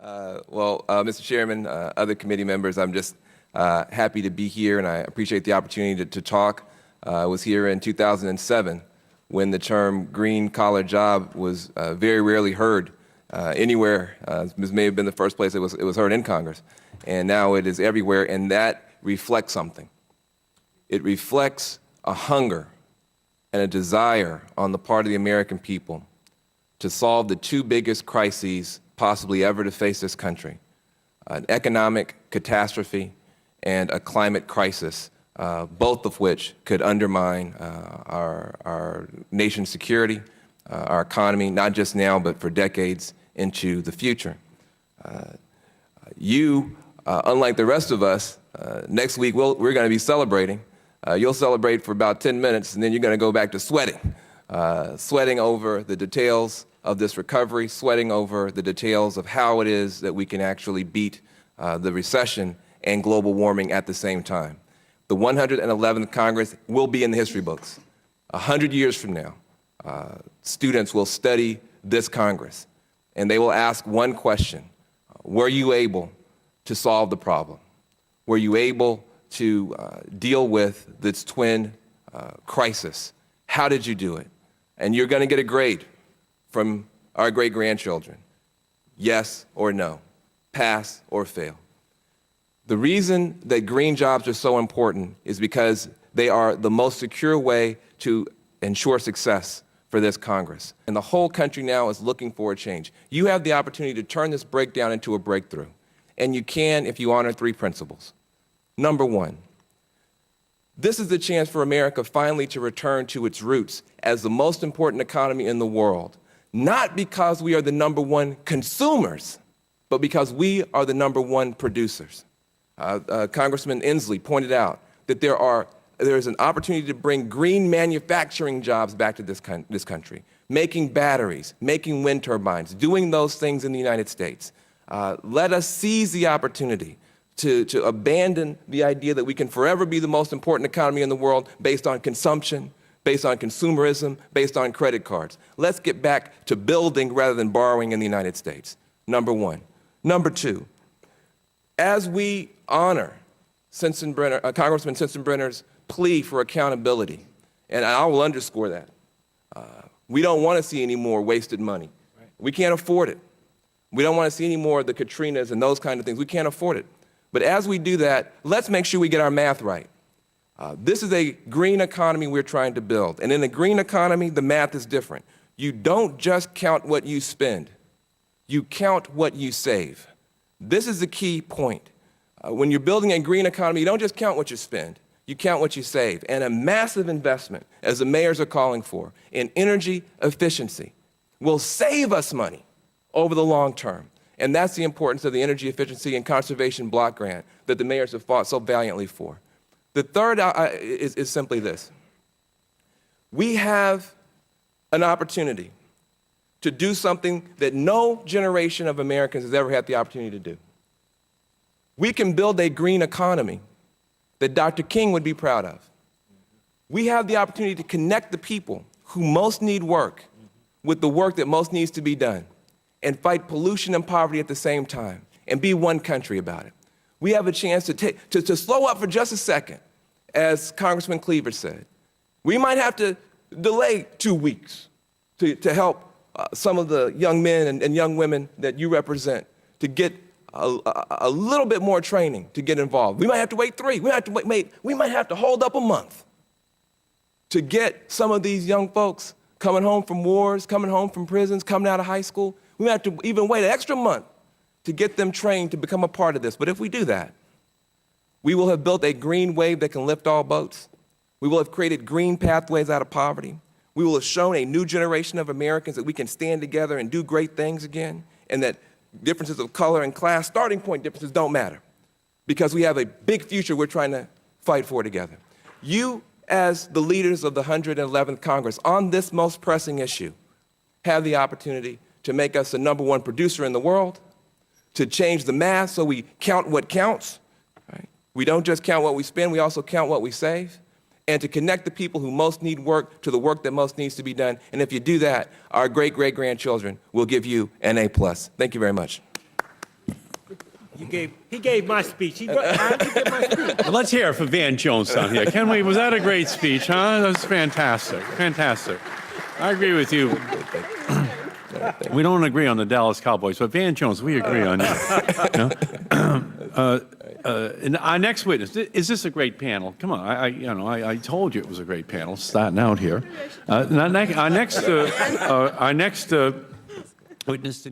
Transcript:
Mr. Chairman, other committee members, I'm just happy to be here, and I appreciate the opportunity to talk. I was here in 2007 when the term green-collar job was very rarely heard anywhere. This may have been the first place it was heard in Congress, and now it is everywhere, and that reflects something. It reflects a hunger and a desire on the part of the American people to solve the two biggest crises possibly ever to face this country, an economic catastrophe and a climate crisis, both of which could undermine our nation's security, our economy, not just now, but for decades into the future. Unlike the rest of us, next week we're going to be celebrating. You'll celebrate for about 10 minutes, and then you're going to go back to sweating, sweating over the details of this recovery, sweating over the details of how it is that we can actually beat the recession and global warming at the same time. The 111th Congress will be in the history books. 100 years from now, students will study this Congress, and they will ask one question: were you able to solve the problem? Were you able to deal with this twin crisis? How did you do it? And you're going to get a grade from our great-grandchildren: yes or no, pass or fail. The reason that green jobs are so important is because they are the most secure way to ensure success for this Congress. And the whole country now is looking for a change. You have the opportunity to turn this breakdown into a breakthrough. And you can if you honor three principles. Number one, this is the chance for America finally to return to its roots as the most important economy in the world, not because we are the number one consumers, but because we are the number one producers. Congressman Inslee pointed out that there is an opportunity to bring green manufacturing jobs back to this country, making batteries, making wind turbines, doing those things in the United States. Let us seize the opportunity to abandon the idea that we can forever be the most important economy in the world based on consumption, based on consumerism, based on credit cards. Let's get back to building rather than borrowing in the United States, number one. Number two, as we honor Congressman Sensenbrenner's plea for accountability, and I will underscore that, we don't want to see any more wasted money. Right. We can't afford it. We don't want to see any more of the Katrinas and those kind of things. We can't afford it. But as we do that, let's make sure we get our math right. This is a green economy we're trying to build. And in a green economy, the math is different. You don't just count what you spend. You count what you save. This is the key point. When you're building a green economy, you don't just count what you spend. You count what you save. And a massive investment, as the mayors are calling for, in energy efficiency will save us money over the long term. And that's the importance of the Energy Efficiency and Conservation Block Grant that the mayors have fought so valiantly for. The third is simply this. We have an opportunity to do something that no generation of Americans has ever had the opportunity to do. We can build a green economy that Dr. King would be proud of. We have the opportunity to connect the people who most need work with the work that most needs to be done, and fight pollution and poverty at the same time, and be one country about it. We have a chance to slow up for just a second, as Congressman Cleaver said. We might have to delay 2 weeks to help some of the young men and young women that you represent to get a little bit more training to get involved. We might have to wait 3. We might have to hold up a month to get some of these young folks coming home from wars, coming home from prisons, coming out of high school. We might have to even wait an extra month to get them trained to become a part of this. But if we do that, we will have built a green wave that can lift all boats. We will have created green pathways out of poverty. We will have shown a new generation of Americans that we can stand together and do great things again, and that differences of color and class, starting point differences, don't matter, because we have a big future we're trying to fight for together. You, as the leaders of the 111th Congress, on this most pressing issue, have the opportunity to make us the number one producer in the world, to change the math so we count what counts. Right? We don't just count what we spend, we also count what we save, and to connect the people who most need work to the work that most needs to be done. And if you do that, our great-great-grandchildren will give you an A+. Thank you very much. He gave my speech. How did you get my speech? Well, let's hear it for Van Jones down here. Can we? Was that a great speech, huh? That was fantastic. Fantastic. I agree with you. We don't agree on the Dallas Cowboys, but Van Jones, we agree on you. And our next witness, is this a great panel? Come on, I told you it was a great panel starting out here. Our next witness.